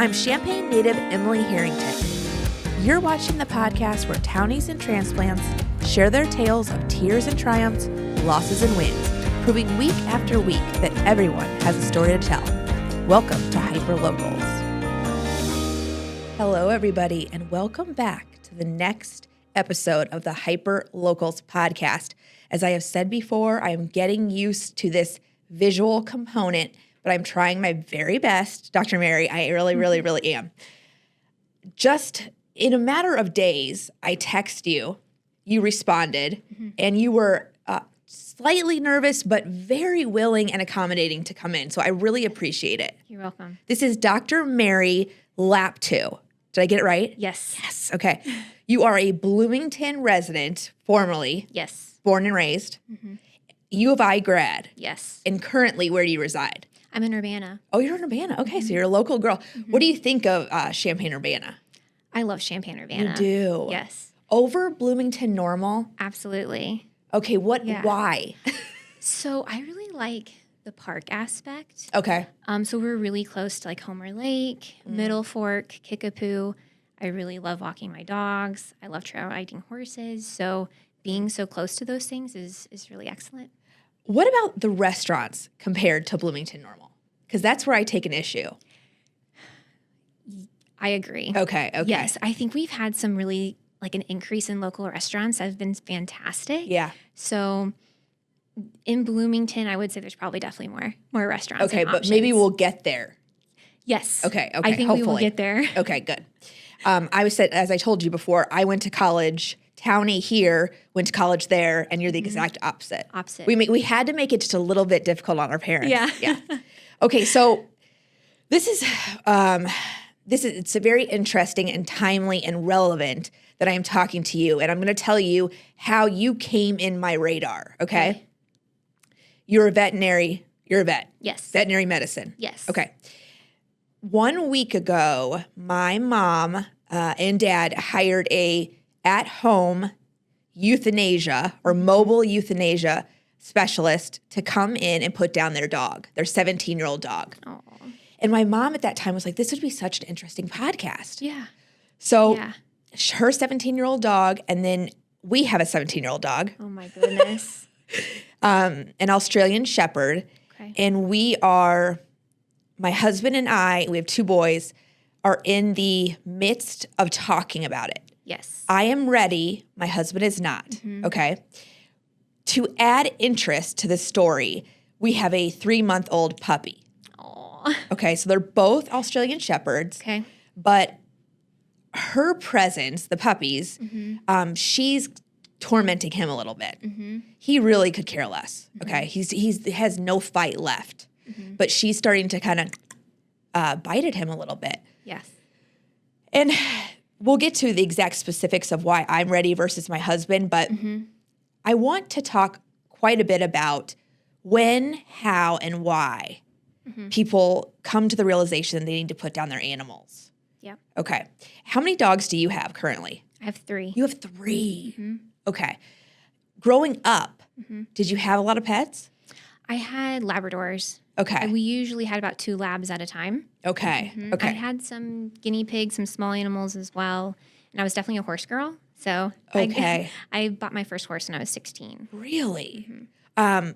I'm Champaign native Emily Harrington. You're watching the podcast where townies and transplants share their tales of tears and triumphs, losses and wins, proving week after week that everyone has a story to tell. Welcome to HyperLocals. Hello, everybody, and welcome back to the next episode of the HyperLocals podcast. As I have said before, I am getting used to this visual component, but I'm trying my very best. Dr. Mary, I really am. Just in a matter of days, I text you, you responded, and you were slightly nervous, but very willing and accommodating to come in. So I really appreciate it. You're welcome. This is Dr. Mary Laptew. Did I get it right? Yes. Yes. Okay. You are a Bloomington resident, formerly. Yes. Born and raised. U of I grad. Yes. And currently, where do you reside? I'm in Urbana. Oh, you're in Urbana. Okay, so you're a local girl. What do you think of Champaign, Urbana? I love Champaign, Urbana. You do? Yes. Over Bloomington normal? Absolutely. Okay, why? So I really like the park aspect. Okay. So we're really close to like Homer Lake, Middle Fork, Kickapoo. I really love walking my dogs. I love trail riding horses. So being so close to those things is really excellent. What about the restaurants compared to Bloomington normal? Because that's where I take an issue. I agree. Okay. Yes, I think we've had some really like an increase in local restaurants that have been fantastic. Yeah. So in Bloomington, I would say there's probably definitely more restaurants. Okay, and but maybe options. we'll get there. Yes. Okay. I think hopefully. we will get there. Okay, good. As I told you before, I went to college. Townie here went to college there, and you're the exact opposite. Opposite. We had to make it just a little bit difficult on our parents. Yeah. Okay, so this is it's a very interesting and timely and relevant that I am talking to you, and I'm going to tell you how you came in my radar. Okay. You're a vet. Yes. Veterinary medicine. Yes. Okay. 1 week ago, my mom and dad hired a at-home euthanasia or mobile euthanasia specialist to come in and put down their 17-year-old dog. Oh. And my mom at that time was like, this would be such an interesting podcast. Yeah. So Yeah. her 17-year-old dog, and then we have a 17-year-old dog, Oh my goodness. an Australian Shepherd. Okay. And my husband and I, we have 2 boys, are in the midst of talking about it. Yes. I am ready. My husband is not. Okay. To add interest to the story, we have a 3-month-old puppy. Oh. Okay. So they're both Australian Shepherds. Okay. But her presence, the puppy's, she's tormenting him a little bit. He really could care less. Okay. He has no fight left. But she's starting to kind of bite at him a little bit. Yes. And we'll get to the exact specifics of why I'm ready versus my husband, but I want to talk quite a bit about when, how, and why people come to the realization they need to put down their animals. Yeah. Okay. How many dogs do you have currently? I have 3. You have 3. Okay. Growing up, did you have a lot of pets? I had Labradors. Okay. We usually had about 2 labs at a time. Okay. Okay. I had some guinea pigs, some small animals as well. And I was definitely a horse girl. So Okay. I bought my first horse when I was 16. Really?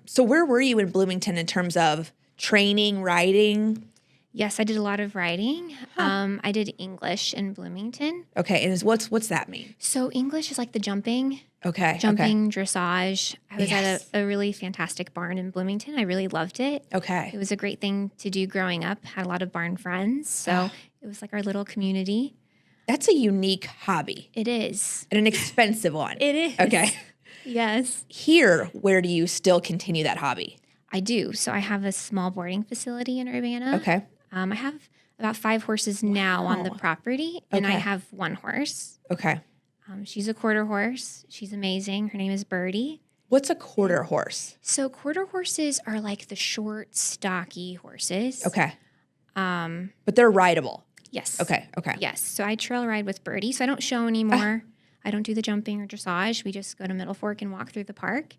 So where were you in Bloomington in terms of training, riding? Yes, I did a lot of riding. I did English in Bloomington. Okay. And what's that mean? So English is like the jumping, Okay. dressage. I was at a really fantastic barn in Bloomington. I really loved it. Okay. It was a great thing to do growing up. Had a lot of barn friends. So it was like our little community. That's a unique hobby It is. and an expensive one. It is. Okay. Yes. Here, where do you still continue that hobby? I do. So I have a small boarding facility in Urbana. Okay. I have about 5 horses now on the property, and I Okay. have 1 horse. Okay. She's a quarter horse. She's amazing. Her name is Birdie. What's a quarter horse? So quarter horses are like the short, stocky horses. Okay. But they're rideable. Yes. Okay. Okay. Yes. So I trail ride with Birdie. So I don't show anymore. I don't do the jumping or dressage. We just go to Middle Fork and walk through the park,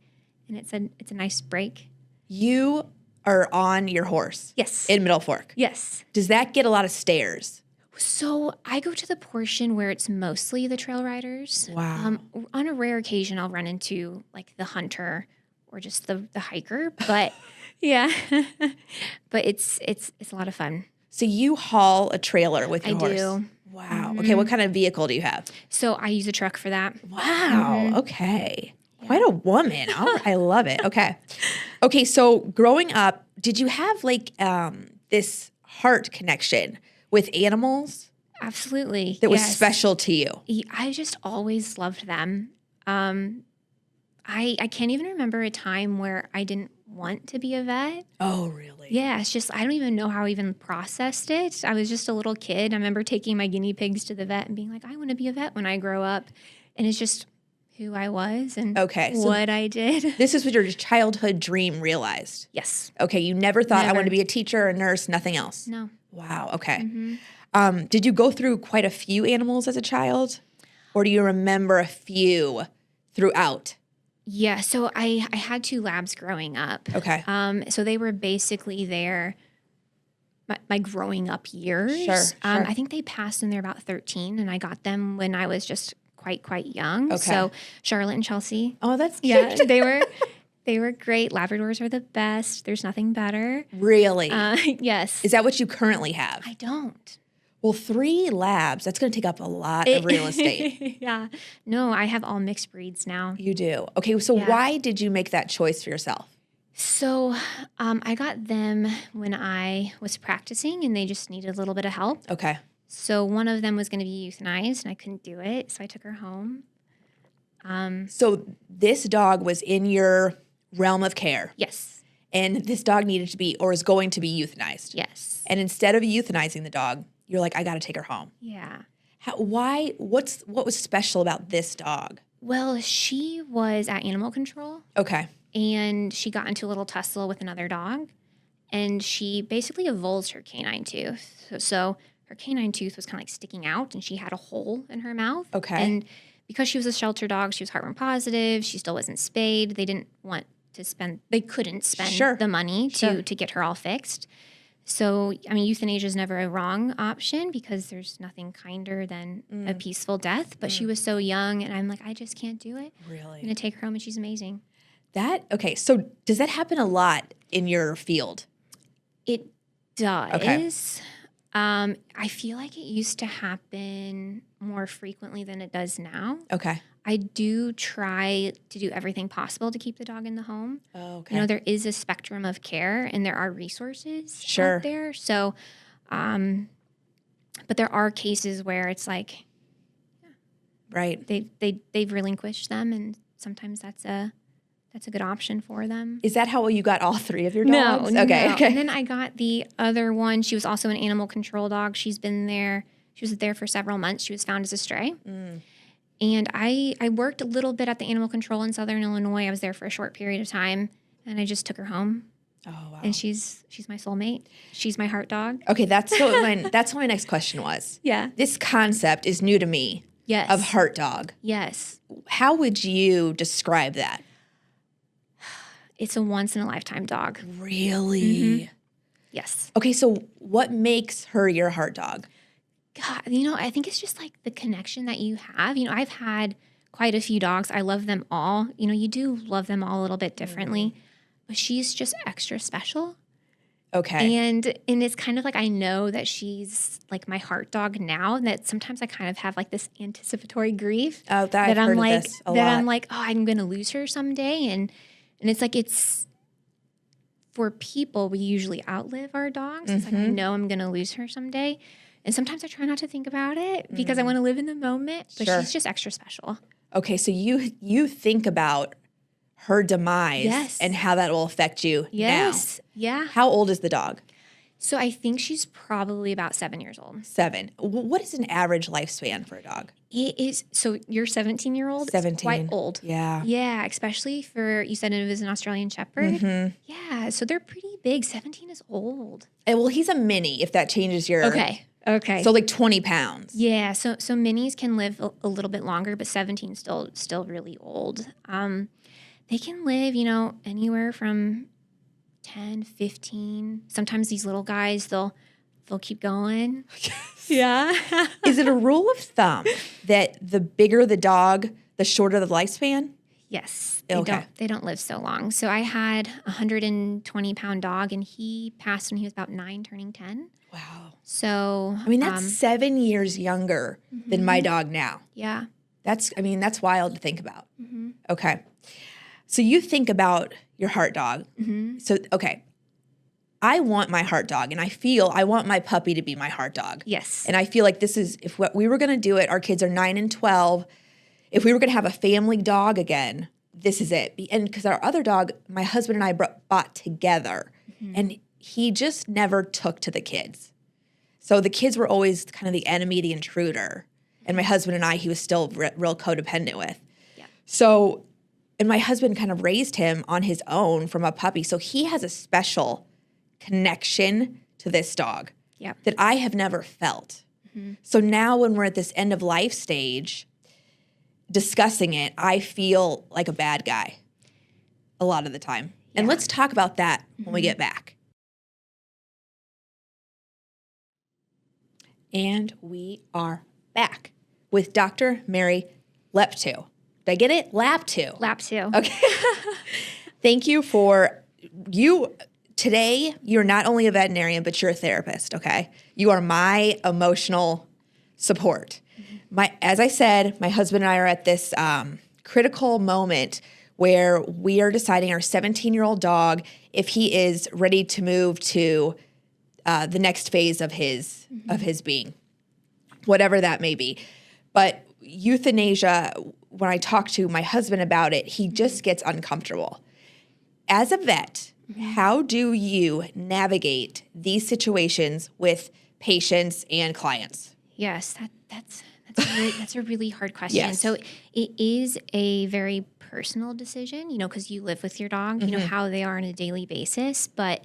and it's a nice break. You are on your horse. Yes. In Middle Fork. Yes. Does that get a lot of stares? So I go to the portion where it's mostly the trail riders. Wow. On a rare occasion, I'll run into like the hunter or just the hiker, but yeah, but it's a lot of fun. So you haul a trailer with your I horse? do. Wow. Okay, what kind of vehicle do you have? So I use a truck for that. Wow. Okay. Quite a woman. I love it. Okay. Okay, so growing up, did you have like this heart connection with animals Absolutely. that was Yes. special to you? I just always loved them. I can't even remember a time where I didn't want to be a vet. Oh, really? Yeah, it's just I don't even know how I even processed it. I was just a little kid. I remember taking my guinea pigs to the vet and being like, I want to be a vet when I grow up. And it's just who I was and what I did. This is what your childhood dream realized. Yes. Okay, you never thought I Never. want to be a teacher, a nurse, nothing else. No. Wow. Okay. Did you go through quite a few animals as a child, or do you remember a few throughout? Yeah. So I had 2 labs growing up. Okay. So they were basically there my growing up years. Sure. I think they passed when they were about 13, and I got them when I was just quite young. Okay. So Charlotte and Chelsea. Oh, that's cute. Yeah, they were great. Labradors are the best. There's nothing better. Really? Yes. Is that what you currently have? I don't. Well, 3 labs, that's going to take up a lot of real estate. Yeah. No, I have all mixed breeds now. You do. Okay, so why did you make that choice for yourself? So I got them when I was practicing, and they just needed a little bit of help. Okay. So one of them was going to be euthanized, and I couldn't do it, so I took her home. So this dog was in your realm of care, Yes. and this dog needed to be or is going to be euthanized. Yes. And instead of euthanizing the dog, you're like, I got to take her home. Yeah. Why? What was special about this dog? Well, she was at animal control, Okay. and she got into a little tussle with another dog, and she basically avulsed her canine tooth. So her canine tooth was kind of like sticking out, and she had a hole in her mouth. Okay. And because she was a shelter dog, she was heartworm positive. She still wasn't spayed. They didn't want to spend. They couldn't spend the money to get her all fixed. So, I mean, euthanasia is never a wrong option because there's nothing kinder than a peaceful death. But she was so young, and I'm like, I just can't do it. I'm Really? going to take her home, and she's amazing. Okay, so does that happen a lot in your field? It does. Okay. I feel like it used to happen more frequently than it does now. Okay. I do try to do everything possible to keep the dog in the home. Oh, okay. You know, there is a spectrum of care, and there are resources Sure. out there. So, but there are cases where it's like Right. they've relinquished them, and sometimes that's a good option for them. Is that how you got all 3 of your dogs? No. Okay. Okay. And then I got the other one. She was also an animal control dog. She's been there. She was there for several months. She was found as a stray. And I worked a little bit at the animal control in Southern Illinois. I was there for a short period of time, and I just took her home. Oh, wow. And she's my soulmate. She's my heart dog. Okay, that's what my next question was. Yeah. This concept is new to me Yes. of heart dog. Yes. How would you describe that? It's a once in a lifetime dog. Really? Yes. Okay, so what makes her your heart dog? God, you know, I think it's just like the connection that you have. You know, I've had quite a few dogs. I love them all. You know, you do love them all a little bit differently, but she's just extra special. Okay. And it's kind of like I know that she's like my heart dog now, that sometimes I kind of have like this anticipatory grief I've that heard I'm of like this a that lot. I'm like, oh, I'm gonna lose her someday. And it's like it's for people, we usually outlive our dogs. It's like I know I'm gonna lose her someday. And sometimes I try not to think about it because I want to live in the moment, but Sure. she's just extra special. Okay, so you think about her demise Yes. and how that will affect you Yes. Yeah. now. How old is the dog? So I think she's probably about 7 years old. 7. What is an average lifespan for a dog? It is. So your 17-year-old 17. is quite old. Yeah. Yeah, especially for, you said it was an Australian Shepherd. Mm-hmm. Yeah, so they're pretty big. 17 is old. And well, he's a mini if that changes your... Okay. So like 20 pounds. Yeah, so minis can live a little bit longer, but 17 is still really old. They can live, you know, anywhere from 10, 15. Sometimes these little guys, they'll they'll keep going. Yeah. Is it a rule of thumb that the bigger the dog, the shorter the lifespan? Yes. Okay. They don't live so long. So I had a 120-pound dog, and he passed when he was about 9, turning 10. Wow. So I mean, that's 7 years younger than my dog now. yeah. That's wild to think about. Okay. So you think about your heart dog. So, okay. I want my heart dog, and I want my puppy to be my heart dog. Yes. And I feel like this is, if what we were going to do it, our kids are 9 and 12. If we were going to have a family dog again, this is it. And because our other dog, my husband and I bought together, and he just never took to the kids. So the kids were always kind of the enemy, the intruder. And my husband and I, he was still real codependent with. Yeah. So, and my husband kind of raised him on his own from a puppy. So he has a special connection to this dog that I have never felt. So now when we're at this end of life stage, discussing it, I feel like a bad guy a lot of the time. And let's talk about that when we get back. And we are back with Dr. Mary Laptew. Did I get it? Laptew. Laptew. Okay. Thank you for you. Today, you're not only a veterinarian, but you're a therapist, okay? You are my emotional support. As I said, my husband and I are at this critical moment where we are deciding our 17-year-old dog if he is ready to move to the next phase of his being, whatever that may be. But euthanasia, when I talk to my husband about it, he just gets uncomfortable. As a vet, how do you navigate these situations with patients and clients? Yes, that's a really hard question. Yes. So it is a very personal decision, because you live with your dog, you know how they are on a daily basis, but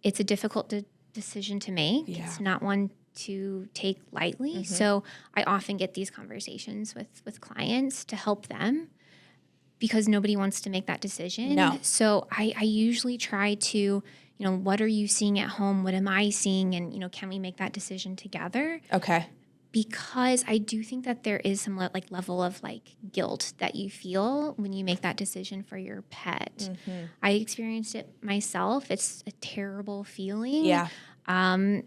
it's a difficult decision to make. Yeah. It's not one to take lightly. So I often get these conversations with clients to help them, because nobody wants to make that decision. No. So I usually try to, what are you seeing at home? What am I seeing? And, can we make that decision together? Okay. Because I do think that there is some level of guilt that you feel when you make that decision for your pet. I experienced it myself. It's a terrible feeling. Yeah.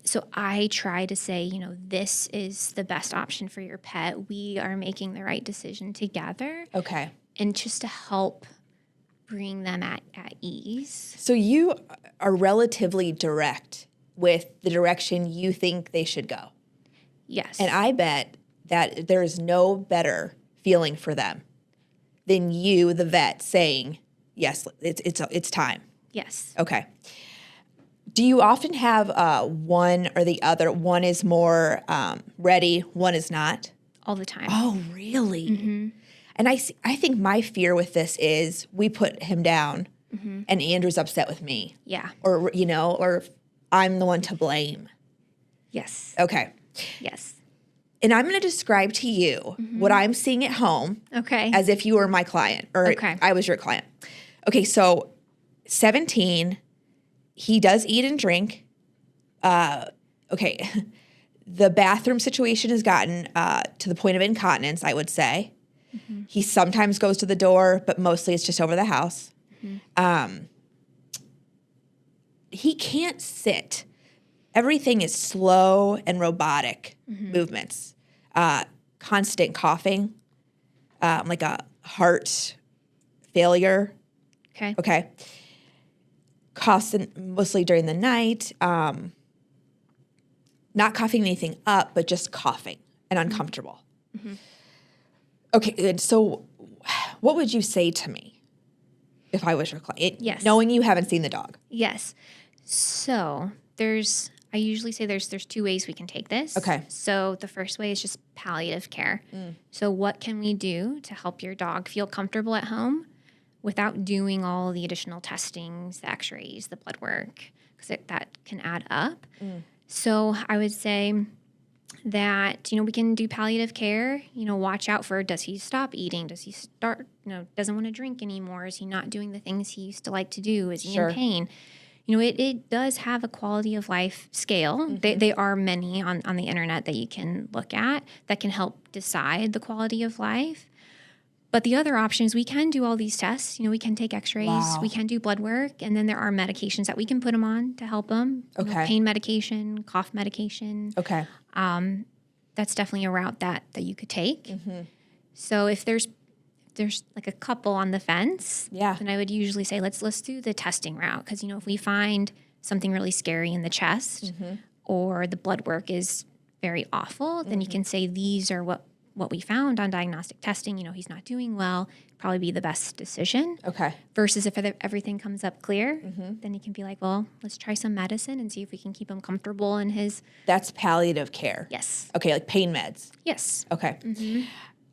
So I try to say, this is the best option for your pet. We are making the right decision together. Okay. And just to help bring them at ease. So you are relatively direct with the direction you think they should go. Yes. And I bet that there is no better feeling for them than you, the vet, saying, yes, it's time. Yes. Okay. Do you often have one or the other? One is more ready, one is not? All the time. Oh, really? And I think my fear with this is we put him down and Andrew's upset with me. Yeah. Or, or I'm the one to blame. Yes. Okay. Yes. And I'm going to describe to you what I'm seeing at home Okay. as if you were my client or I was your client. Okay, so 17, he does eat and drink. Okay, the bathroom situation has gotten to the point of incontinence, I would say. He sometimes goes to the door, but mostly it's just over the house. He can't sit. Everything is slow and robotic movements. Constant coughing, like a heart failure. Okay. Okay. Coughs mostly during the night. Not coughing anything up, but just coughing and uncomfortable. Okay, good. So what would you say to me if I was your client? Yes. Knowing you haven't seen the dog. Yes. So I usually say there's 2 ways we can take this. Okay. So the first way is just palliative care. So what can we do to help your dog feel comfortable at home without doing all the additional testings, the x-rays, the blood work, because that can add up. So I would say that, we can do palliative care, watch out for, does he stop eating? Does he start, doesn't want to drink anymore? Is he not doing the things he used to like to do? Is he in pain? it does have a quality of life scale. They are many on the internet that you can look at that can help decide the quality of life. But the other option is we can do all these tests. We can take x-rays, Wow. we can do blood work, and then there are medications that we can put them on to help them. Okay. Pain medication, cough medication. Okay. That's definitely a route that you could take. So if there's like a couple on the fence, Yeah. then I would usually say let's do the testing route, because if we find something really scary in the chest or the blood work is very awful, then you can say these are what we found on diagnostic testing. He's not doing well. Probably be the best decision. Okay. Versus if everything comes up clear, then you can be like, well, let's try some medicine and see if we can keep him comfortable in his. That's palliative care. Yes. Okay, like pain meds. Yes. Okay.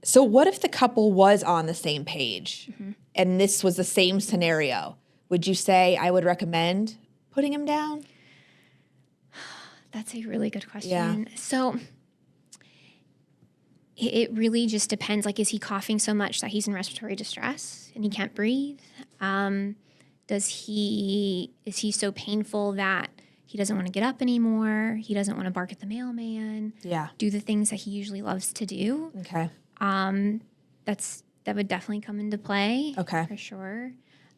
So what if the couple was on the same page and this was the same scenario? Would you say I would recommend putting him down? That's a really good question. Yeah. So it really just depends. Like, is he coughing so much that he's in respiratory distress and he can't breathe? Is he so painful that he doesn't want to get up anymore? He doesn't want to bark at the mailman. Yeah. Do the things that he usually loves to do. Okay. That would definitely come into play. Okay. For sure.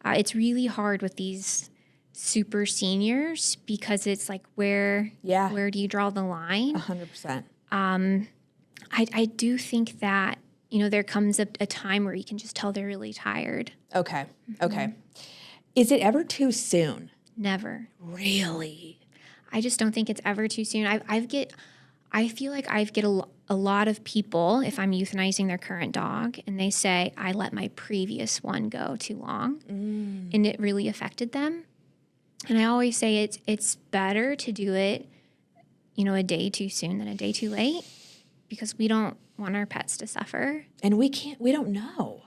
It's really hard with these super seniors because it's like where do you draw the line? 100%. I do think that, there comes a time where you can just tell they're really tired. Okay. Okay. Is it ever too soon? Never. Really? I just don't think it's ever too soon. I feel like I get a lot of people, if I'm euthanizing their current dog, and they say, I let my previous one go too long, and it really affected them. And I always say it's better to do it, a day too soon than a day too late, because we don't want our pets to suffer. And we don't know.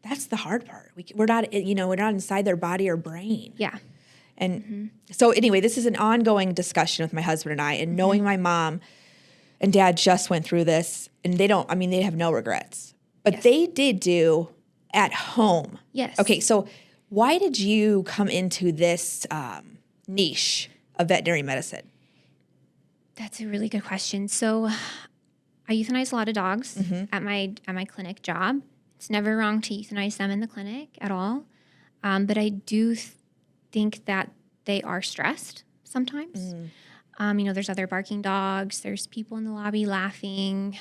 That's the hard part. We're not inside their body or brain. Yeah. And so anyway, this is an ongoing discussion with my husband and I, and knowing my mom and dad just went through this, and they have no regrets. But they did do at home. Yes. Okay, so why did you come into this niche of veterinary medicine? That's a really good question. So I euthanize a lot of dogs at my clinic job. It's never wrong to euthanize them in the clinic at all. But I do think that they are stressed sometimes. There's other barking dogs. There's people in the lobby laughing.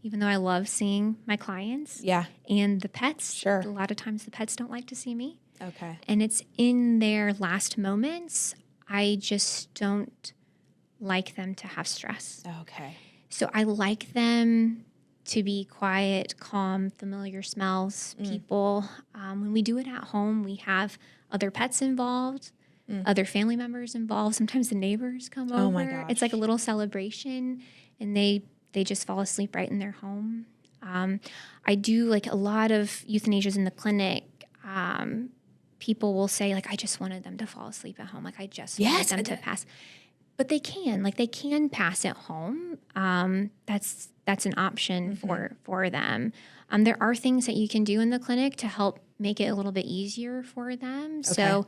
Even though I love seeing my clients. Yeah. And the pets. Sure. A lot of times the pets don't like to see me. Okay. And it's in their last moments. I just don't like them to have stress. Okay. So I like them to be quiet, calm, familiar smells, people. When we do it at home, we have other pets involved, other family members involved. Sometimes the neighbors come over. Oh my gosh. It's like a little celebration, and they just fall asleep right in their home. I do like a lot of euthanasias in the clinic. People will say, like, I just wanted them to fall asleep at home. Like, I just wanted them to pass. But they can pass at home. That's an option for them. There are things that you can do in the clinic to help make it a little bit easier for them. Okay. So,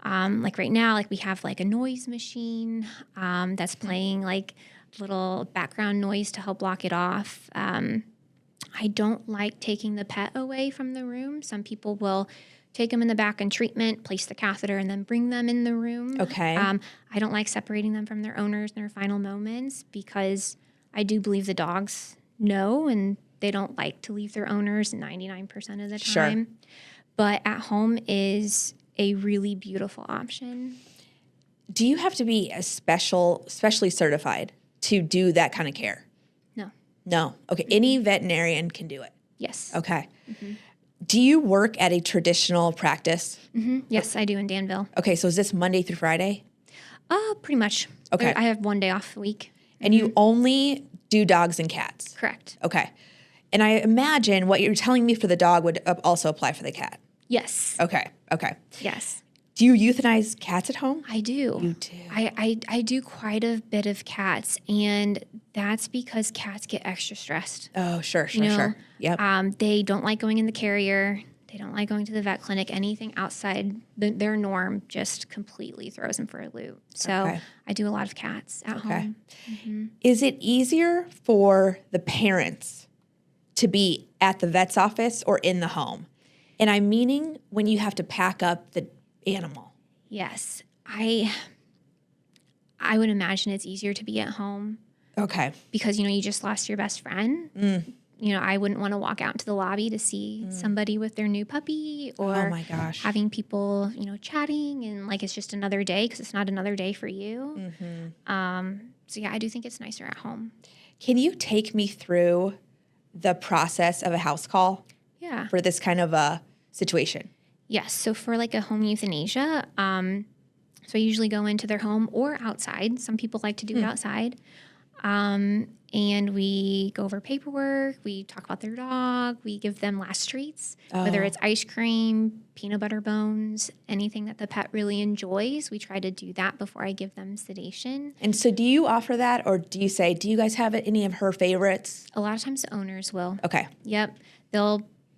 like right now, like we have like a noise machine that's playing like little background noise to help block it off. I don't like taking the pet away from the room. Some people will take them in the back and treatment, place the catheter, and then bring them in the room. Okay. I don't like separating them from their owners in their final moments because I do believe the dogs know and they don't like to leave their owners 99% of the time. Sure. But at home is a really beautiful option. Do you have to be specially certified to do that kind of care? No. Okay. Any veterinarian can do it? Yes. Okay. Do you work at a traditional practice? Yes, I do in Danville. Okay, so is this Monday through Friday? Pretty much. Okay. I have one day off a week. And you only do dogs and cats? Correct. Okay. And I imagine what you're telling me for the dog would also apply for the cat. Yes. Okay. Yes. Do you euthanize cats at home? I do. You do? I do quite a bit of cats, and that's because cats get extra stressed. Oh, sure. Yep. They don't like going in the carrier. They don't like going to the vet clinic. Anything outside their norm just completely throws them for a loop. So I do a lot of cats at home. Is it easier for the parents to be at the vet's office or in the home? And I'm meaning when you have to pack up the animal. Yes. I would imagine it's easier to be at home. Okay. Because, you just lost your best friend. I wouldn't want to walk out into the lobby to see somebody with their new puppy or Oh my gosh. having people, chatting and like it's just another day because it's not another day for you. So yeah, I do think it's nicer at home. Can you take me through the process of a house call Yeah. for this kind of a situation? Yes. So for like a home euthanasia, so I usually go into their home or outside. Some people like to do it outside. And we go over paperwork, we talk about their dog, we give them last treats, whether it's ice cream, peanut butter bones, anything that the pet really enjoys. We try to do that before I give them sedation. And so do you offer that, or do you say, do you guys have any of her favorites? A lot of times the owners will. Okay. Yep.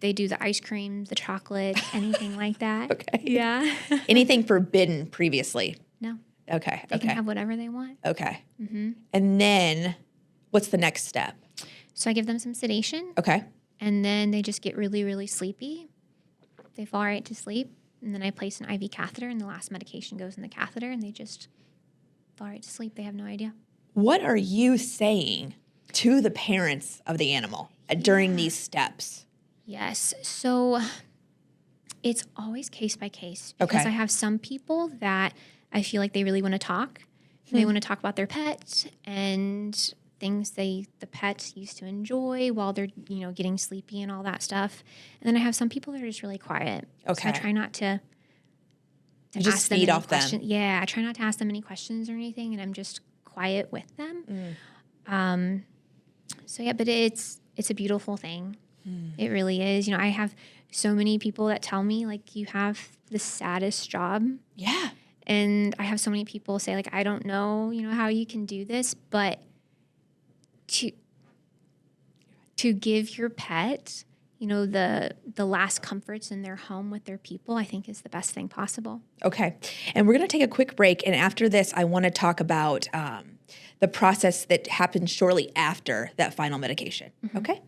They do the ice cream, the chocolate, anything like that. Okay. Yeah. Anything forbidden previously? No. Okay. They can have whatever they want. Okay. And then what's the next step? So I give them some sedation. Okay. And then they just get really, really sleepy. They fall right to sleep. And then I place an IV catheter, and the last medication goes in the catheter, and they just fall right to sleep. They have no idea. What are you saying to the parents of the animal during these steps? Yes. So it's always case by case because I have some people that I feel like they really want to talk. They want to talk about their pet and things the pet used to enjoy while they're, getting sleepy and all that stuff. And then I have some people that are just really quiet. Okay. So I try not to You just ask them feed any off them. questions. Yeah, I try not to ask them any questions or anything, and I'm just quiet with them. So yeah, but it's a beautiful thing. It really is. I have so many people that tell me like you have the saddest job. Yeah. And I have so many people say like I don't know, how you can do this, but to give your pet, the last comforts in their home with their people, I think is the best thing possible. Okay. And we're going to take a quick break. And after this, I want to talk about the process that happens shortly after that final medication. Okay.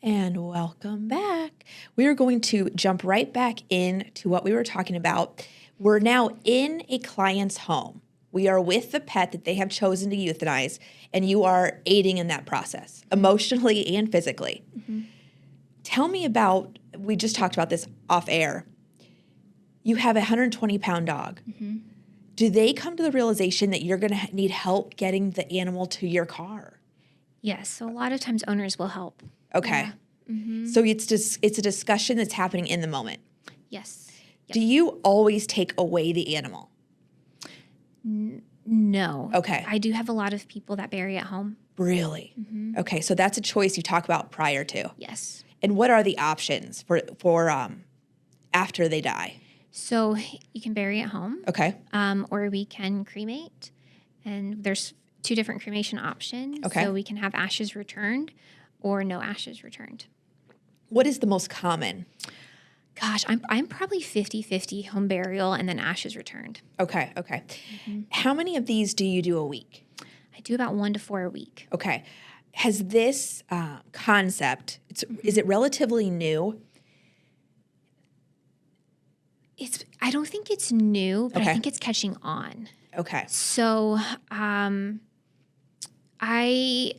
And welcome back. We are going to jump right back into what we were talking about. We're now in a client's home. We are with the pet that they have chosen to euthanize, and you are aiding in that process, emotionally and physically. Tell me about, we just talked about this off air. You have a 120-pound dog. Do they come to the realization that you're going to need help getting the animal to your car? Yes. So a lot of times owners will help. Okay. Yeah. So it's a discussion that's happening in the moment. Yes. Yep. Do you always take away the animal? No. Okay. I do have a lot of people that bury at home. Really? Okay. So that's a choice you talk about prior to. Yes. And what are the options for after they die? So you can bury at home. Okay. Or we can cremate. And there's 2 different cremation options. Okay. So we can have ashes returned or no ashes returned. What is the most common? Gosh, I'm probably 50-50 home burial and then ashes returned. Okay. How many of these do you do a week? I do about 1 to 4 a week. Okay. Has this concept, is it relatively new? I don't think it's new, but Okay. I think it's catching on. Okay. So I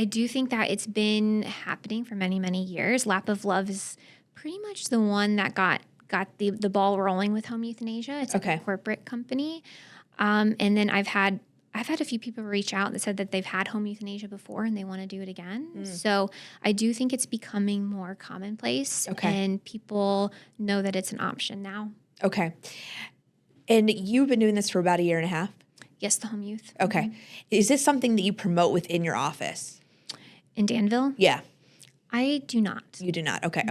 do think that it's been happening for many, many years. Lap of Love is pretty much the one that got the ball rolling with home euthanasia. It's like a corporate company. And then I've had a few people reach out that said that they've had home euthanasia before and they want to do it again. So I do think it's becoming more commonplace and people know that it's an option now. Okay. And you've been doing this for about 1.5 years? Yes, the home youth. Okay. Is this something that you promote within your office? In Danville? Yeah. I do not. You do not. Okay.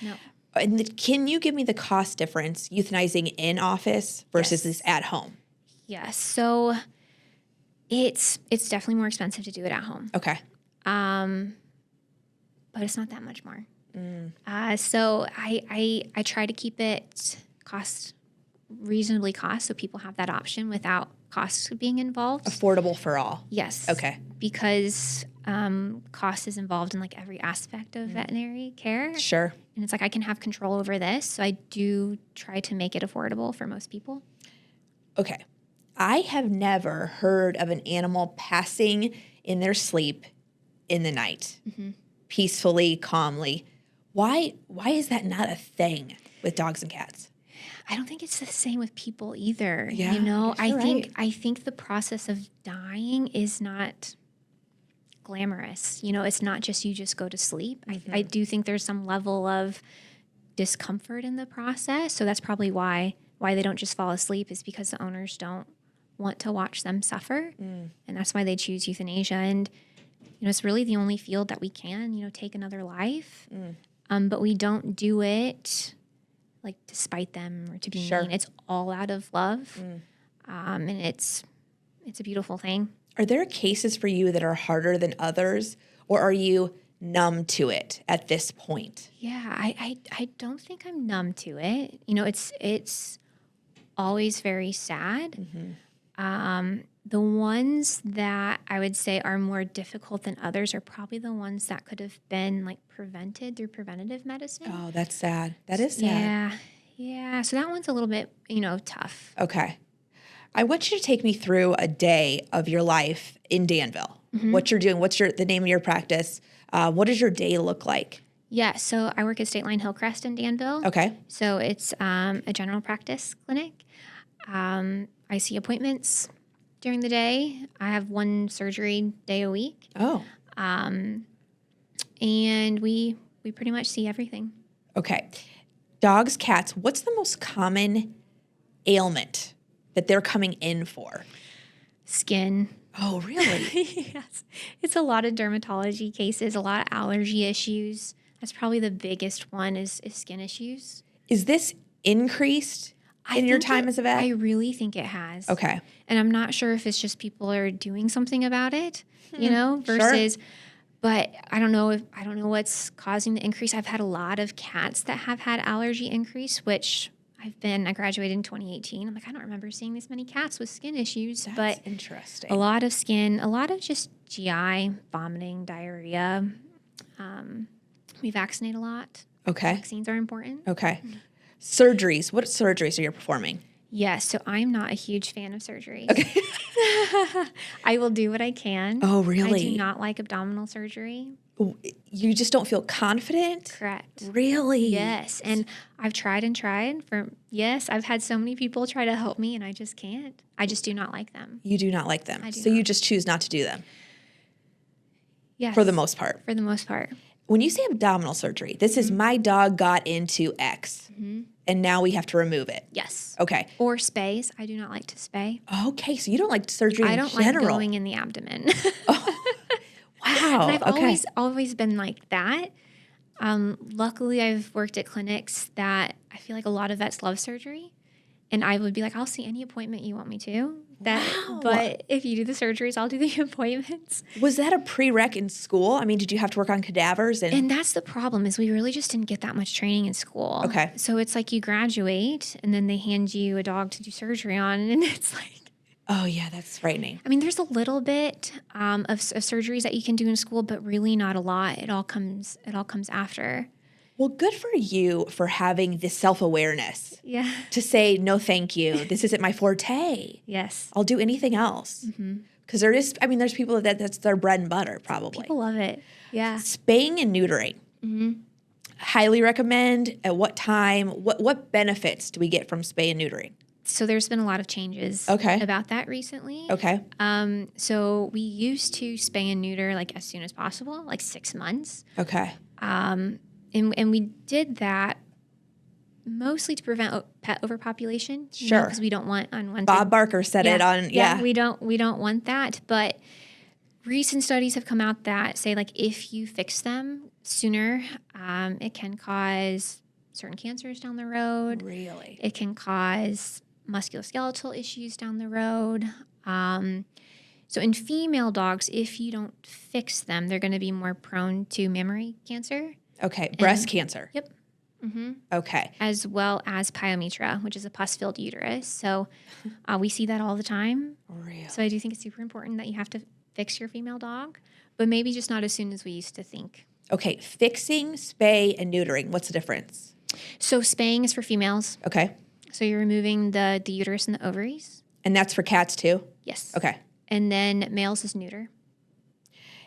No. And can you give me the cost difference euthanizing in office versus this at home? Yes. So it's definitely more expensive to do it at home. Okay. but it's not that much more. So I try to keep it reasonably cost so people have that option without costs being involved. Affordable for all. Yes. Okay. Because cost is involved in like every aspect of veterinary care. Sure. And it's like I can have control over this. So I do try to make it affordable for most people. Okay. I have never heard of an animal passing in their sleep in the night, peacefully, calmly. Why is that not a thing with dogs and cats? I don't think it's the same with people either. Yeah, you know, I guess you're right. I think the process of dying is not glamorous. You know, it's not just you just go to sleep. I do think there's some level of discomfort in the process. So that's probably why they don't just fall asleep, is because the owners don't want to watch them suffer. And that's why they choose euthanasia. And, you know, it's really the only field that we can, you know, take another life. But we don't do it like to spite them or to be mean. It's all out of love. And it's a beautiful thing. Are there cases for you that are harder than others, or are you numb to it at this point? Yeah, I don't think I'm numb to it. You know, it's always very sad. The ones that I would say are more difficult than others are probably the ones that could have been like prevented through preventative medicine. Oh, that's sad. That is sad. Yeah. So that one's a little bit, you know, tough. Okay. I want you to take me through a day of your life in Danville. What you're doing, what's the name of your practice? What does your day look like? Yeah, so I work at State Line Hillcrest in Danville. Okay. So it's a general practice clinic. I see appointments during the day. I have one surgery day a week. Oh. And we pretty much see everything. Okay. Dogs, cats, what's the most common ailment that they're coming in for? Skin. Oh, really? Yes. It's a lot of dermatology cases, a lot of allergy issues. That's probably the biggest one is skin issues. Is this increased in your time as a vet? I really think it has. Okay. And I'm not sure if it's just people are doing something about it, you know, versus, but I don't know what's causing the increase. I've had a lot of cats that have had allergy increase, which I graduated in 2018. I'm like, I don't remember seeing this many cats with skin issues. That's but interesting. A lot of skin, a lot of just GI, vomiting, diarrhea. We vaccinate a lot. Okay. Vaccines are important. Okay. Surgeries. What surgeries are you performing? Yes, so I'm not a huge fan of surgery. Okay. I will do what I can. Oh, really? I do not like abdominal surgery. You just don't feel confident? Correct. Really? Yes, and I've tried and tried. I've had so many people try to help me, and I just can't. I just do not like them. You do not like them. I do so not. you just choose not to do them? Yes. For the most part? For the most part. When you say abdominal surgery, this is my dog got into X, and now we have to remove it. Yes. Okay. Or spays. I do not like to spay. Okay, so you don't like surgery in general. I don't like going in the abdomen. Wow. And I've always been like that. Luckily, I've worked at clinics that I feel like a lot of vets love surgery. And I would be like, I'll see any appointment you want me to. Wow. But if you do the surgeries, I'll do the appointments. Was that a prereq in school? I mean, did you have to work on cadavers? And that's the problem, is we really just didn't get that much training in school. Okay. So it's like you graduate and then they hand you a dog to do surgery on. And it's like, oh, yeah, that's frightening. I mean, there's a little bit of surgeries that you can do in school, but really not a lot. It all comes after. Well, good for you for having this self-awareness. Yeah. To say, no, thank you. This isn't my forte. Yes. I'll do anything else. Because there's people that's their bread and butter, probably. People love it. Yeah. Spaying and neutering. Highly recommend. At what time? What benefits do we get from spay and neutering? So there's been a lot of changes about that recently. Okay. So we used to spay and neuter like as soon as possible, like 6 months. Okay. And we did that mostly to prevent pet overpopulation. Sure. Because we don't want unwanted. Bob Barker said it on, We don't want that. But recent studies have come out that say like if you fix them sooner, it can cause certain cancers down the road. Really? It can cause musculoskeletal issues down the road. So in female dogs, if you don't fix them, they're going to be more prone to mammary cancer. Okay. Breast cancer. Yep. Okay. As well as pyometra, which is a pus-filled uterus. So we see that all the time. Really? So I do think it's super important that you have to fix your female dog, but maybe just not as soon as we used to think. Okay. Fixing, spay, and neutering. What's the difference? So spaying is for females. Okay. So you're removing the uterus and the ovaries. And that's for cats too? Yes. Okay. And then males is neuter.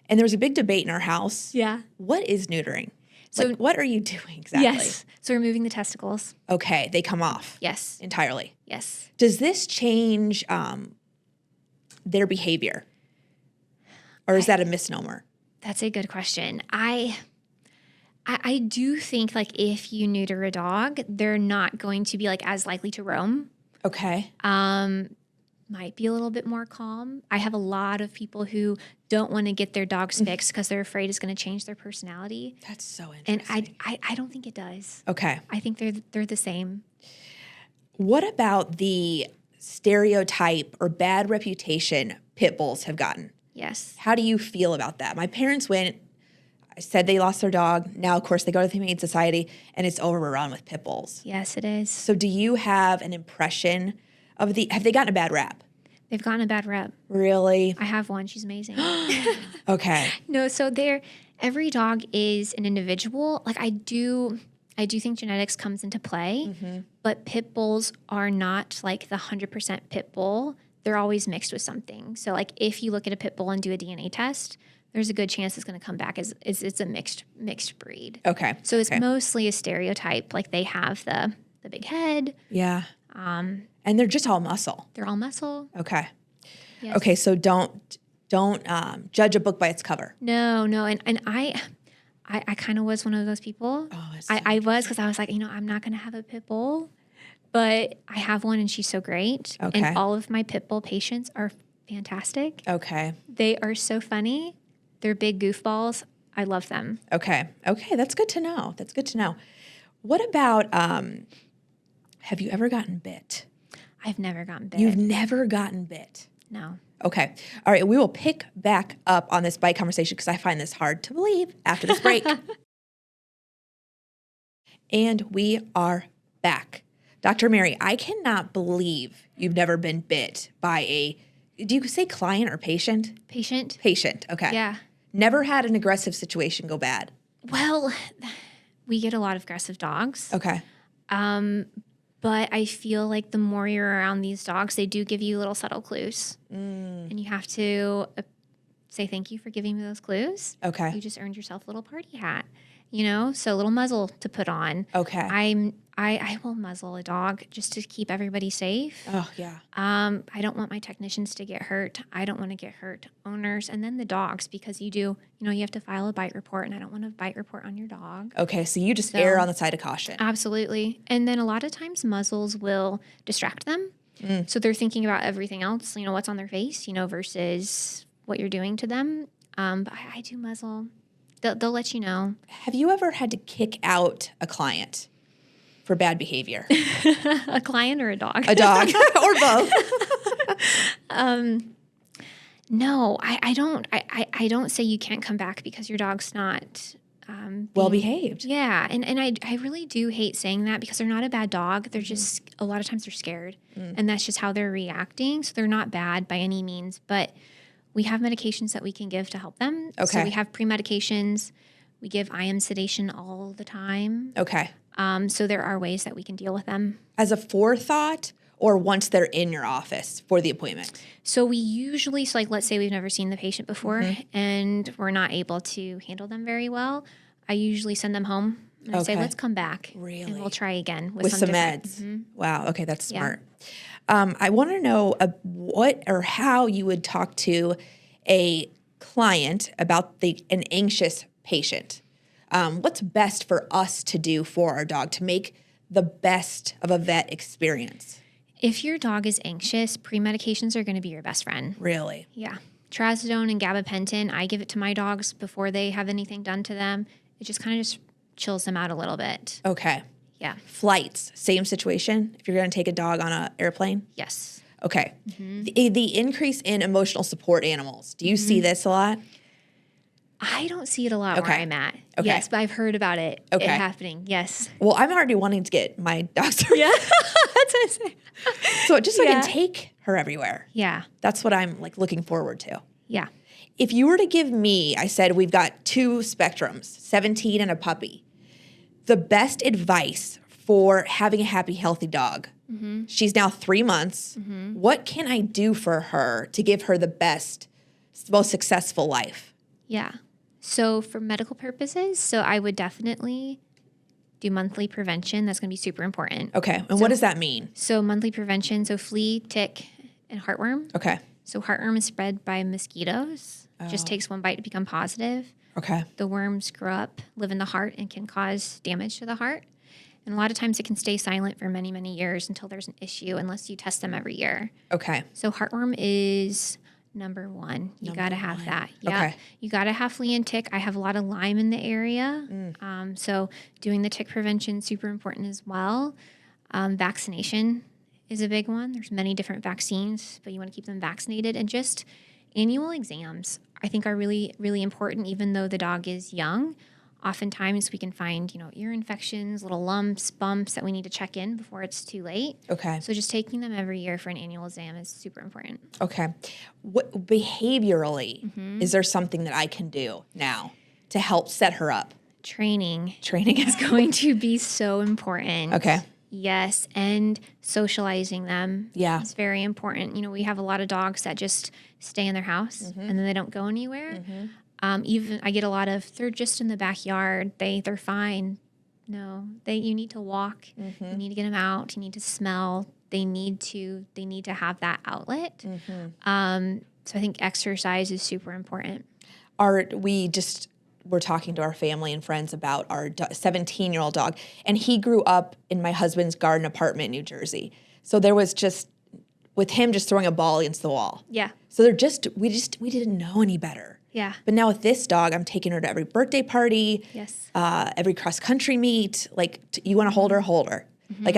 And there was a big debate in our house. Yeah. What is neutering? So what are you doing exactly? Yes. So removing the testicles. Okay. They come off. Yes. Entirely. Yes. Does this change their behavior? Or is that a misnomer? That's a good question. I do think like if you neuter a dog, they're not going to be like as likely to roam. Okay. Might be a little bit more calm. I have a lot of people who don't want to get their dogs fixed because they're afraid it's going to change their personality. That's so And interesting. I don't think it does. Okay. I think they're the same. What about the stereotype or bad reputation pit bulls have gotten? Yes. How do you feel about that? My parents said they lost their dog. Now, of course, they go to the Humane Society and it's overrun with pit bulls. Yes, it is. So do you have an impression of have they gotten a bad rap? They've gotten a bad rep. Really? I have one. She's amazing. Okay. No, so every dog is an individual. Like I do think genetics comes into play, but pit bulls are not like the 100% pit bull. They're always mixed with something. So like if you look at a pit bull and do a DNA test, there's a good chance it's going to come back as it's a mixed breed. Okay. So it's mostly a stereotype. Like they have the big head. Yeah. And they're just all muscle. They're all muscle. Okay. Yes. Okay. So don't judge a book by its cover. No. And I kind of was one of those people. Oh, I was because I was like, I'm not going to have a pit bull, but I have one and she's so great. Okay. And all of my pit bull patients are fantastic. Okay. They are so funny. They're big goofballs. I love them. Okay. Okay. That's good to know. That's good to know. What about, have you ever gotten bit? I've never gotten bit. You've never gotten bit. No. Okay. All right. We will pick back up on this bite conversation because I find this hard to believe after this break. And we are back. Dr. Mary, I cannot believe you've never been bit by do you say client or patient? Patient? Patient. Okay. Yeah. Never had an aggressive situation go bad. Well, we get a lot of aggressive dogs. Okay. But I feel like the more you're around these dogs, they do give you little subtle clues. And you have to say thank you for giving me those clues. Okay. You just earned yourself a little party hat, so a little muzzle to put on. Okay. I will muzzle a dog just to keep everybody safe. Oh, yeah. I don't want my technicians to get hurt. I don't want to get hurt owners and then the dogs because you have to file a bite report and I don't want a bite report on your dog. Okay. So you just err on the side of caution. Absolutely. And then a lot of times muzzles will distract them. So they're thinking about everything else, what's on their face, versus what you're doing to them. But I do muzzle. They'll let you know. Have you ever had to kick out a client for bad behavior? A client or a dog? A dog or both? No, I don't. I don't say you can't come back because your dog's not well behaved. Yeah, and I really do hate saying that because they're not a bad dog. They're just a lot of times they're scared, and that's just how they're reacting. So they're not bad by any means, but we have medications that we can give to help them. Okay. So we have pre-medications. We give IM sedation all the time. Okay. So there are ways that we can deal with them. As a forethought or once they're in your office for the appointment? So we usually, let's say we've never seen the patient before and we're not able to handle them very well. I usually send them home and I say, let's come back. Really? And we'll try again with some different meds. Wow. Okay. That's smart. I want to know what or how you would talk to a client about an anxious patient. What's best for us to do for our dog to make the best of a vet experience? If your dog is anxious, pre-medications are going to be your best friend. Really? Yeah. Trazodone and gabapentin, I give it to my dogs before they have anything done to them. It just kind of just chills them out a little bit. Okay. Yeah. Flights, same situation if you're going to take a dog on an airplane? Yes. Okay. The increase in emotional support animals. Do you see this a lot? I don't see it a lot where I'm at. Okay. Yes, but I've heard about it, it happening. Yes. Well, I'm already wanting to get my dogs. Yeah. That's what I'm saying. So just so I can take her everywhere. Yeah. That's what I'm like looking forward to. Yeah. If you were to give me, I said we've got two spectrums, 17 and a puppy. The best advice for having a happy, healthy dog. She's now 3 months. What can I do for her to give her the best, most successful life? Yeah. So for medical purposes, so I would definitely do monthly prevention. That's going to be super important. Okay. And what does that mean? So monthly prevention, so flea, tick, and heartworm. Okay. So heartworm is spread by mosquitoes. Just takes one bite to become positive. Okay. The worms grow up, live in the heart, and can cause damage to the heart. And a lot of times it can stay silent for many, many years until there's an issue unless you test them every year. Okay. So heartworm is number one. You got to have that. Yeah. Okay. You got to have flea and tick. I have a lot of Lyme in the area. So doing the tick prevention, super important as well. Vaccination is a big one. There's many different vaccines, but you want to keep them vaccinated. And just annual exams, I think, are really, really important, even though the dog is young. Oftentimes we can find, ear infections, little lumps, bumps that we need to check in before it's too late. Okay. So just taking them every year for an annual exam is super important. Okay. What behaviorally, is there something that I can do now to help set her up? Training Training is going to be so important. Okay. Yes, and socializing them. Yeah. It's very important. We have a lot of dogs that just stay in their house and then they don't go anywhere. Even I get a lot of, they're just in the backyard. They're fine. No, you need to walk. You need to get them out. You need to smell. They need to have that outlet. So I think exercise is super important. We're talking to our family and friends about our 17-year-old dog, and he grew up in my husband's garden apartment in New Jersey. So there was just, with him just throwing a ball against the wall. Yeah. So we didn't know any better. Yeah. But now with this dog, I'm taking her to every birthday party, Yes. Every cross-country meet. Like, you want to hold her, hold her. Like,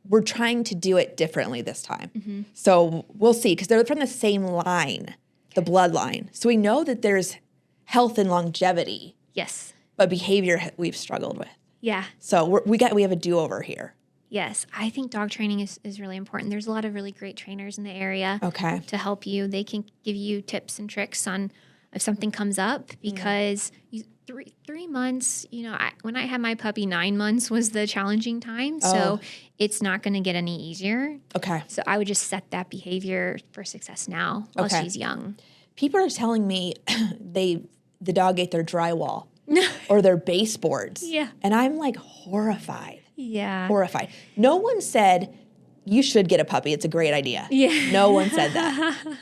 we're trying to do it differently this time. So we'll see, because they're from the same line, the bloodline. So we know that there's health and longevity. Yes. But behavior we've struggled with. Yeah. So we have a do-over here. Yes. I think dog training is really important. There's a lot of really great trainers in the area Okay. to help you. They can give you tips and tricks on if something comes up, because 3 months, when I had my puppy, 9 months was the challenging time. So it's not going to get any easier. Okay. So I would just set that behavior for success now while she's young. People are telling me the dog ate their drywall or their baseboards. Yeah. And I'm like horrified. Yeah. Horrified. No one said you should get a puppy. It's a great idea. Yeah. No one said that.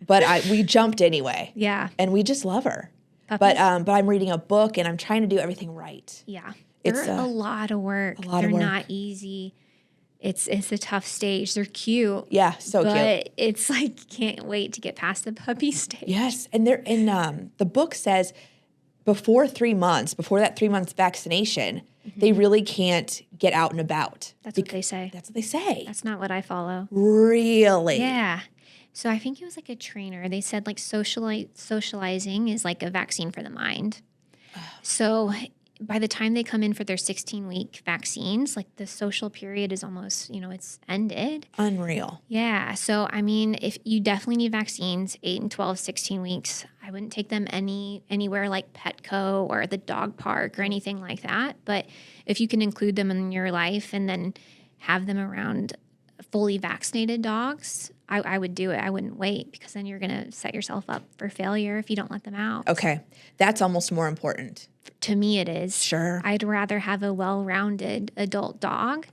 But we jumped anyway. Yeah. And we just love her. Puppies? But I'm reading a book and I'm trying to do everything right. Yeah. It's They're a lot of work. They're not easy. It's a tough stage. They're cute. Yeah, so cute. But it's like, can't wait to get past the puppy stage. Yes, and the book says before that 3 months vaccination, they really can't get out and about. That's what they say. That's what they say. That's not what I follow. Really? Yeah. So I think it was like a trainer. They said like socializing is like a vaccine for the mind. So by the time they come in for their 16-week vaccines, like the social period is almost, it's ended. Unreal. Yeah. So, I mean, if you definitely need vaccines, 8 and 12, 16 weeks, I wouldn't take them anywhere like Petco or the dog park or anything like that. But if you can include them in your life and then have them around fully vaccinated dogs, I would do it. I wouldn't wait, because then you're going to set yourself up for failure if you don't let them out. Okay. That's almost more important. To me, it is. Sure. I'd rather have a well-rounded adult dog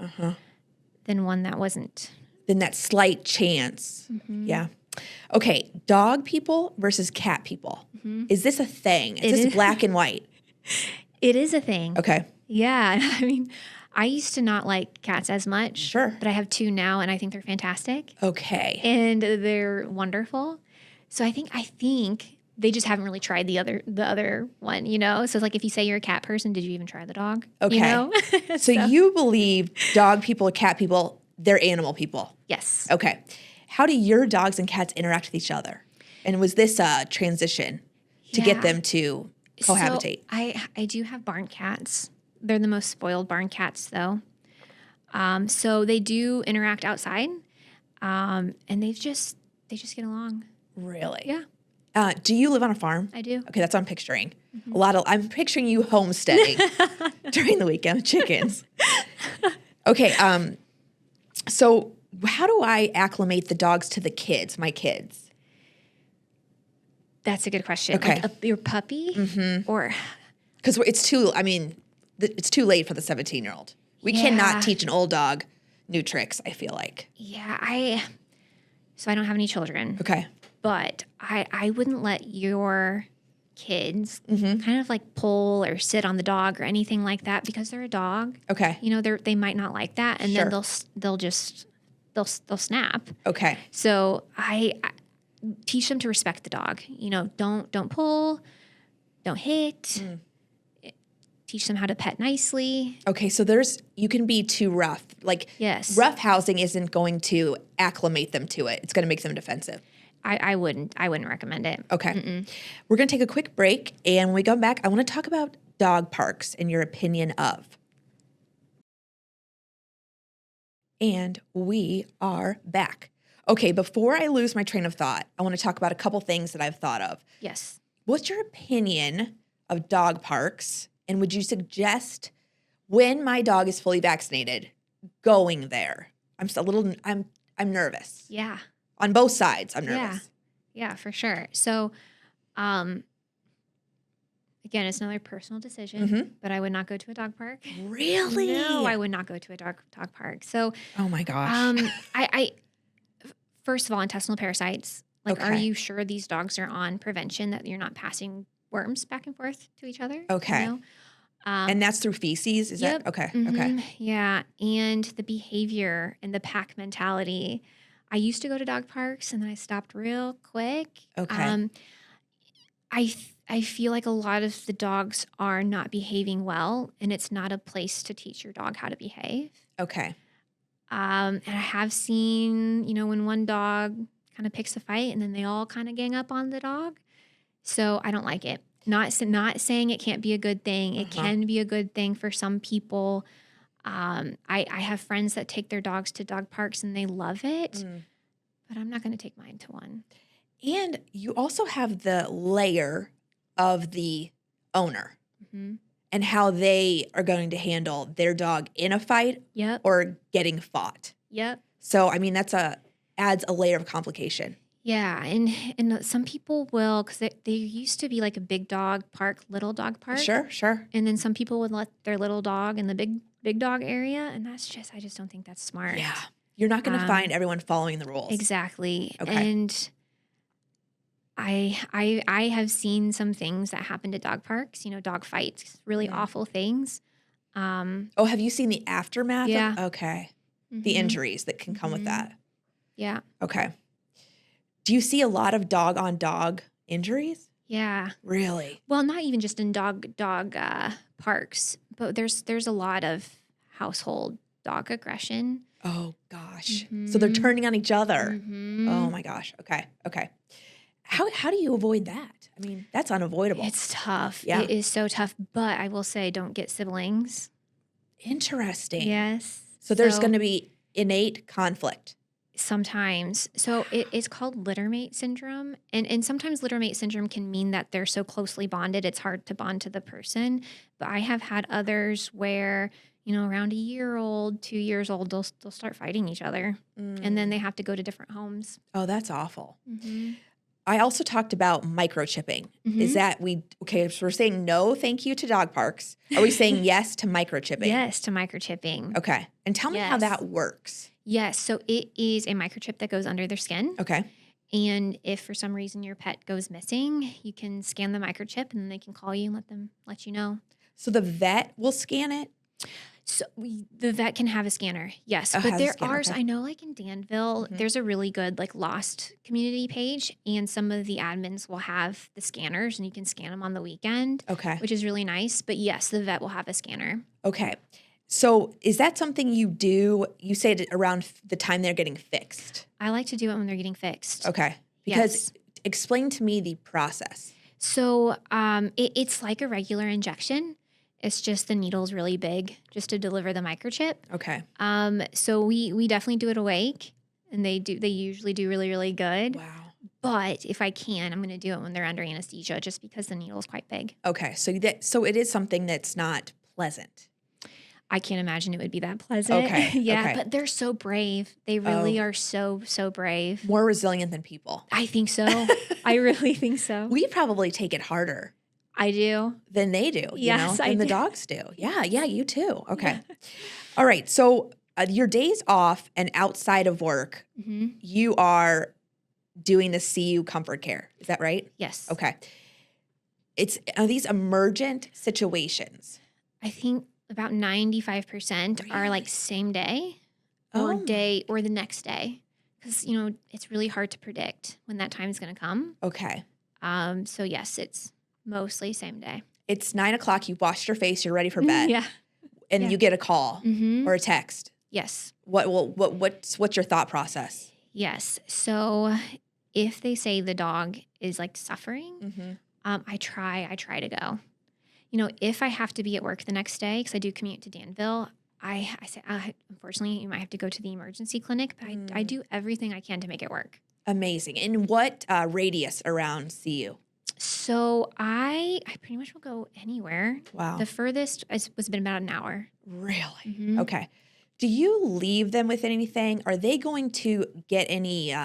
than one that wasn't. Then that slight chance. Yeah. Okay. Dog people versus cat people. Is this a thing? Is this black and white? It is a thing. Okay. Yeah. I mean, I used to not like cats as much. Sure. But I have 2 now, and I think they're fantastic. Okay. And they're wonderful. So I think they just haven't really tried the other one, So it's like, if you say you're a cat person, did you even try the dog? Okay. So you believe dog people, cat people, they're animal people. Yes. Okay. how do your dogs and cats interact with each other? And was this a transition to get them to cohabitate? So I do have barn cats. They're the most spoiled barn cats, though. So they do interact outside, and they just get along. Really? Yeah, Do you live on a farm? I do. Okay, that's what I'm picturing. I'm picturing you homesteading during the weekend with chickens. Okay, so how do I acclimate the dogs to the kids, my kids? That's a good question. Okay. Like your puppy, or Because it's too late for the 17-year-old. We Yeah. cannot teach an old dog new tricks, I feel like. So I don't have any children. Okay. But I wouldn't let your kids Mm-hmm. kind of like pull or sit on the dog or anything like that because they're a dog. Okay. You know, they might not like that, and Sure. then they'll snap. Okay. So I teach them to respect the dog. You know, don't pull, don't hit. Teach them how to pet nicely. Okay, so you can be too rough. Like, Yes. rough housing isn't going to acclimate them to it. It's going to make them defensive. I wouldn't recommend it. Okay. We're going to take a quick break, and when we come back, I want to talk about dog parks and your opinion of. And we are back. Okay, before I lose my train of thought, I want to talk about a couple things that I've thought of. Yes. What's your opinion of dog parks? And would you suggest, when my dog is fully vaccinated, going there? I'm nervous. Yeah. On both sides, I'm nervous. Yeah, for sure. So, again, it's another personal decision, but I would not go to a dog park. Really? No, I would not go to a dog park. So, Oh my gosh. I first of all, intestinal parasites. Like, are Okay. you sure these dogs are on prevention, that you're not passing worms back and forth to each other? Okay. You know? And that's through feces? Is Yep. that okay? Mhm. Okay. Yeah. And the behavior and the pack mentality. I used to go to dog parks and then I stopped real quick. Okay. I feel like a lot of the dogs are not behaving well, and it's not a place to teach your dog how to behave. Okay. And I have seen, when one dog kind of picks a fight and then they all kind of gang up on the dog. So I don't like it. Not saying it can't be a good thing. It can be a good thing for some people. I have friends that take their dogs to dog parks and they love it, but I'm not going to take mine to one. And you also have the layer of the owner and how they are going to handle their dog in a fight Yep. or getting fought. Yep. So, I mean, adds a layer of complication. Yeah, and some people will, because they used to be like a big dog park, little dog park. Sure. And then some people would let their little dog in the big dog area, and I just don't think that's smart. Yeah. You're not going to find everyone following the rules. Exactly. Okay. And I have seen some things that happen to dog parks, dog fights, really awful things. Oh, have you seen the aftermath? Yeah. Okay. The injuries that can come with that. Yeah. Okay. Do you see a lot of dog-on-dog injuries? Yeah. Really? Well, not even just in dog parks, but there's a lot of household dog aggression. Oh, gosh. So they're turning on each other. Oh, my gosh. Okay. How do you avoid that? I mean, that's unavoidable. It's tough. Yeah. It is so tough. But I will say, don't get siblings. Interesting. Yes. So there's going to be innate conflict. Sometimes. So it's called littermate syndrome. And sometimes littermate syndrome can mean that they're so closely bonded, it's hard to bond to the person. But I have had others where, around a year old, 2 years old, they'll start fighting each other. And then they have to go to different homes. Oh, that's awful. I also talked about microchipping. Is that so we're saying no, thank you to dog parks. Are we saying yes to microchipping? Yes, to microchipping. Okay. And tell me how Yes. that works. Yes. So it is a microchip that goes under their skin. Okay. And if for some reason your pet goes missing, you can scan the microchip and then they can call you and let you know. So the vet will scan it? So the vet can have a scanner, yes. Oh, But has a there scanner, are, okay. I know like in Danville, there's a really good like lost community page, and some of the admins will have the scanners and you can scan them on the weekend, Okay. which is really nice. But yes, the vet will have a scanner. Okay. So is that something you do? You say it around the time they're getting fixed. I like to do it when they're getting fixed. Okay. Because explain to me the process. So it's like a regular injection. It's just the needle's really big just to deliver the microchip. Okay. So we definitely do it awake, and they usually do really, really good. Wow. But if I can, I'm going to do it when they're under anesthesia just because the needle is quite big. Okay. So it is something that's not pleasant. I can't imagine it would be that pleasant. Okay. Yeah, okay. but they're so brave. They really are so brave. More resilient than people. I think so. I really think so. We probably take it harder I do. than they do, Yes, I than the do. dogs do. Yeah, you too. Okay. All right. So your days off and outside of work, you are doing the CU comfort care. Is that right? Yes. Okay. Are these emergent situations? I think about 95% are like same day or the next day. Because, it's really hard to predict when that time is going to come. Okay. So yes, it's mostly same day. It's 9:00. You've washed your face. You're ready for bed. Yeah. And you get a call Mm-hmm. or a text. Yes. What's your thought process? Yes. So if they say the dog is like suffering, I try to go. If I have to be at work the next day, because I do commute to Danville, I say, unfortunately, you might have to go to the emergency clinic, but I do everything I can to make it work. Amazing. And what radius around CU? So I pretty much will go anywhere. Wow. The furthest was been about an hour. Really? Okay. Do you leave them with anything? Are they going to get any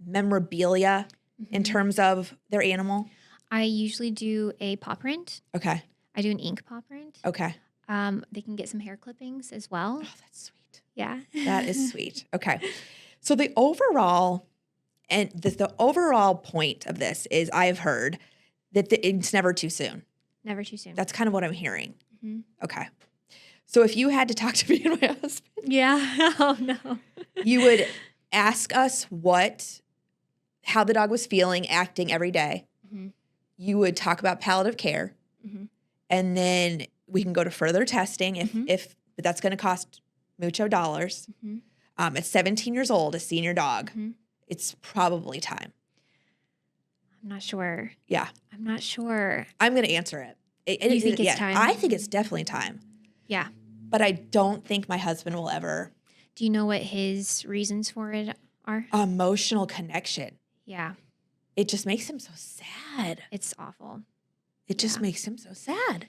memorabilia in terms of their animal? I usually do a paw print. Okay. I do an ink paw print. Okay. They can get some hair clippings as well. Oh, that's sweet. Yeah. That is sweet. Okay. So the overall point of this is I've heard that it's never too soon. Never too soon. That's kind of what I'm hearing. Mm-hmm. Okay. So if you had to talk to me and my husband. Yeah. Oh, no. You would ask us how the dog was feeling, acting every day. Mm-hmm. You would talk about palliative care. Mm-hmm. And then we can go to further testing but that's going to cost mucho dollars. Mm-hmm. At 17 years old, a senior dog, it's probably time. I'm not sure. Yeah. I'm not sure. I'm going to answer it. You think it's time? I think it's definitely time. Yeah. But I don't think my husband will ever. Do you know what his reasons for it are? Emotional connection. Yeah. It just makes him so sad. It's awful. It just makes him so sad.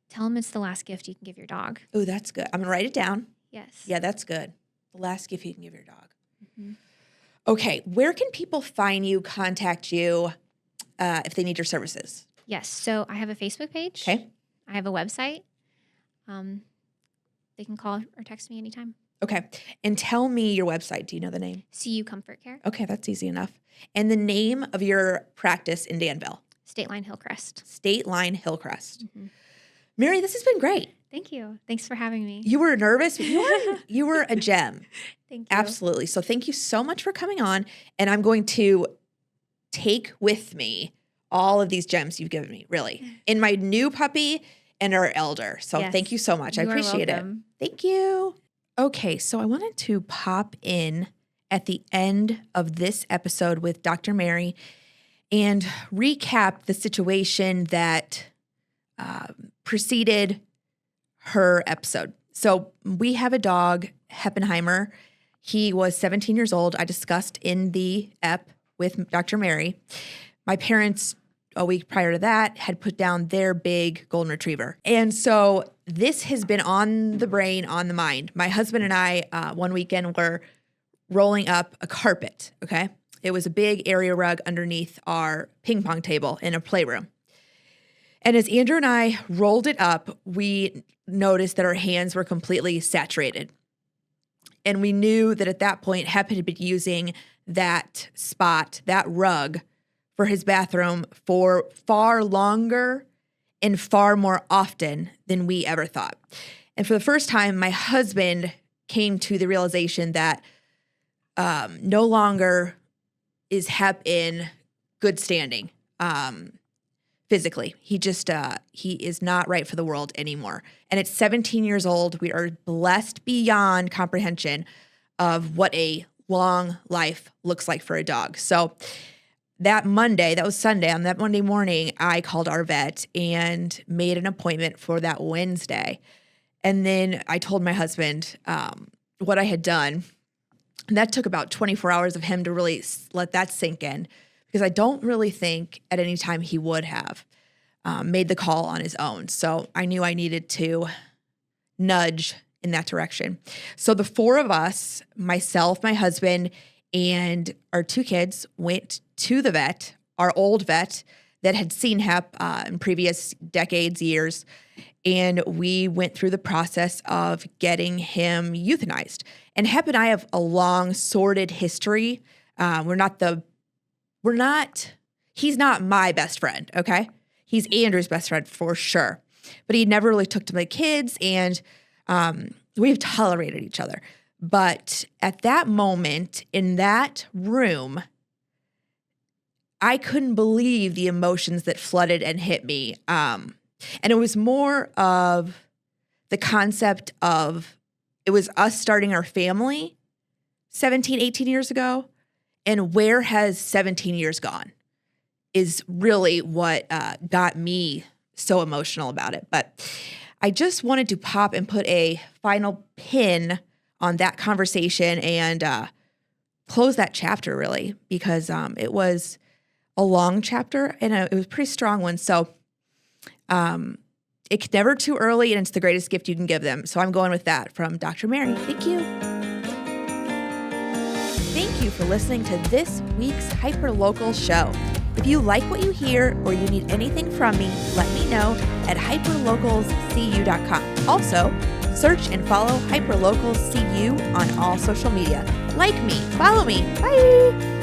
Tell him it's the last gift you can give your dog. Oh, that's good. I'm going to write it down. Yes. Yeah, that's good. The last gift you can give your dog. Mm-hmm. Okay. Where can people find you, contact you if they need your services? Yes. So I have a Facebook page. Okay. I have a website. They can call or text me anytime. Okay. And tell me your website. Do you know the name? CU Comfort Care. Okay, that's easy enough. And the name of your practice in Danville? State Line Hillcrest. State Line Hillcrest. Mary, this has been great. Thank you. Thanks for having me. You were nervous, but you were a gem. Thank you. Absolutely. So thank you so much for coming on. And I'm going to take with me all of these gems you've given me, really, in my new puppy and our elder. So thank you so much. I appreciate it. Thank you. Okay, so I wanted to pop in at the end of this episode with Dr. Mary and recap the situation that preceded her episode. So we have a dog, Heppenheimer. He was 17 years old. I discussed in the ep with Dr. Mary. My parents, a week prior to that, had put down their big golden retriever. And so this has been on the brain, on the mind. My husband and I, one weekend, were rolling up a carpet, okay? It was a big area rug underneath our ping pong table in a playroom. And as Andrew and I rolled it up, we noticed that our hands were completely saturated. And we knew that at that point, Hep had been using that spot, that rug, for his bathroom for far longer and far more often than we ever thought. And for the first time, my husband came to the realization that no longer is Hep in good standing. physically. He just, he is not right for the world anymore. And it's 17 years old. We are blessed beyond comprehension of what a long life looks like for a dog. So that was Sunday, on that Monday morning, I called our vet and made an appointment for that Wednesday. And then I told my husband what I had done. And that took about 24 hours of him to really let that sink in, because I don't really think at any time he would have made the call on his own. So I knew I needed to nudge in that direction. So the four of us, myself, my husband, and our two kids, went to the vet, our old vet that had seen Hep in previous decades, years. And we went through the process of getting him euthanized. And Hep and I have a long, sordid history. He's not my best friend, okay? He's Andrew's best friend for sure. But he never really took to my kids, and we've tolerated each other. But at that moment, in that room, I couldn't believe the emotions that flooded and hit me. And it was more of the concept of, it was us starting our family 17, 18 years ago. And where has 17 years gone is really what got me so emotional about it. But I just wanted to pop and put a final pin on that conversation and close that chapter, really, because it was a long chapter and it was a pretty strong one. So it's never too early, and it's the greatest gift you can give them. So I'm going with that from Dr. Mary. Thank you. Thank you for listening to this week's HyperLocal show. If you like what you hear or you need anything from me, let me know at hyperlocalscu.com. Also, search and follow HyperLocalsCU on all social media. Like me, follow me. Bye.